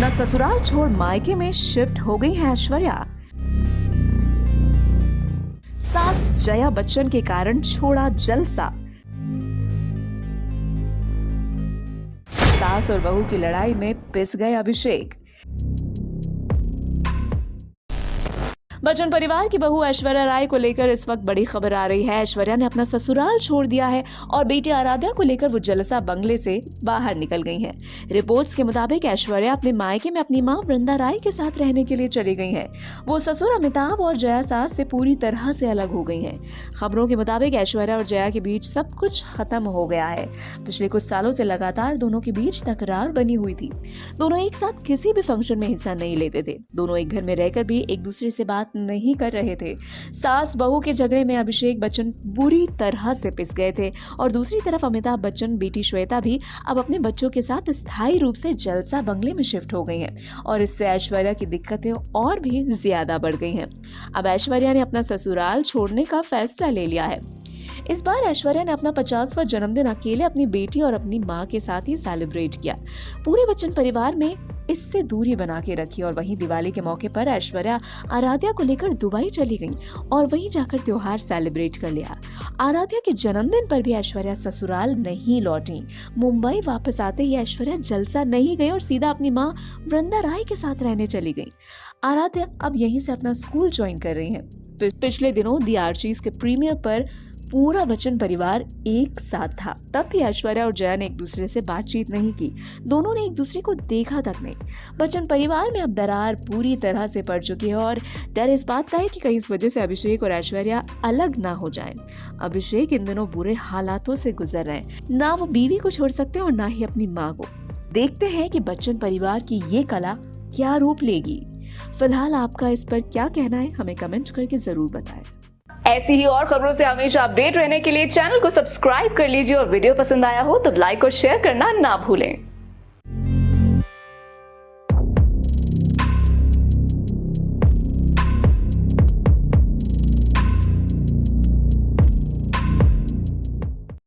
अपना ससुराल छोड़ मायके में शिफ्ट हो गई है ऐश्वर्या। सास जया बच्चन के कारण छोड़ा जलसा। सास और बहू की लड़ाई में पिस गए अभिषेक। बच्चन परिवार की बहू ऐश्वर्या राय को लेकर इस वक्त बड़ी खबर आ रही है। ऐश्वर्या ने अपना ससुराल छोड़ दिया है और बेटी आराध्या को लेकर वो जलसा बंगले से बाहर निकल गई हैं। रिपोर्ट्स के मुताबिक ऐश्वर्या अपने मायके में अपनी मां वृंदा राय के साथ रहने के लिए चली गई हैं। वो ससुर अमिताभ और जया सास से पूरी तरह से अलग हो गई हैं। खबरों के मुताबिक ऐश्वर्या और जया के बीच सब कुछ खत्म हो गया है। पिछले कुछ सालों से लगातार दोनों के बीच तकरार बनी हुई थी। दोनों एक साथ किसी भी फंक्शन में हिस्सा नहीं लेते थे। दोनों एक घर में रहकर भी एक दूसरे से बात नहीं कर रहे थे। सास बहू के झगड़े में अभिषेक बच्चन बुरी तरह से पिस गए थे और दूसरी तरफ अमिताभ बच्चन बेटी श्वेता भी अब अपने बच्चों के साथ स्थायी रूप से जलसा बंगले में शिफ्ट हो गई हैं और इससे ऐश्वर्या की दिक्कतें और भी ज्यादा बढ़ गई हैं। अब ऐश्वर्या ने अपना ससुराल छोड़ने का फैसला ले लिया है। इस बार ऐश्वर्या ने अपना 50वां जन्मदिन अकेले अपनी बेटी और अपनी मां के साथ ही सेलिब्रेट किया। पूरे बच्चन परिवार में इससे दूरी बना के रखी और वहीं दिवाली के मौके पर ऐश्वर्या आराध्या को लेकर दुबई चली गई और वहीं जाकर त्योहार सेलिब्रेट कर लिया। आराध्या के जन्मदिन पर भी ऐश्वर्या ससुराल नहीं लौटी। मुंबई वापस आते ही ऐश्वर्या जलसा नहीं गई और सीधा अपनी मां वृंदा राय के साथ रहने चली गई। आराध्या अब यहीं से अपना स्कूल ज्वाइन कर रही है। पिछले दिनों दी आर्चीज के प्रीमियर पर पूरा बच्चन परिवार एक साथ था। तब भी ऐश्वर्या और जया ने एक दूसरे से बातचीत नहीं की। दोनों ने एक दूसरे को देखा तक नहीं। बच्चन परिवार में अब दरार पूरी तरह से पड़ चुकी है और डर इस बात का है कि कहीं इस वजह से अभिषेक और ऐश्वर्या अलग ना हो जाएं। अभिषेक इन दिनों बुरे हालातों से गुजर रहे हैं। ना वो बीवी को छोड़ सकते और ना ही अपनी माँ को। देखते हैं कि बच्चन परिवार की ये कला क्या रूप लेगी। फिलहाल आपका इस पर क्या कहना है, हमें कमेंट करके जरूर बताएं। ऐसी ही और खबरों से हमेशा अपडेट रहने के लिए चैनल को सब्सक्राइब कर लीजिए और वीडियो पसंद आया हो तो लाइक और शेयर करना ना भूलें।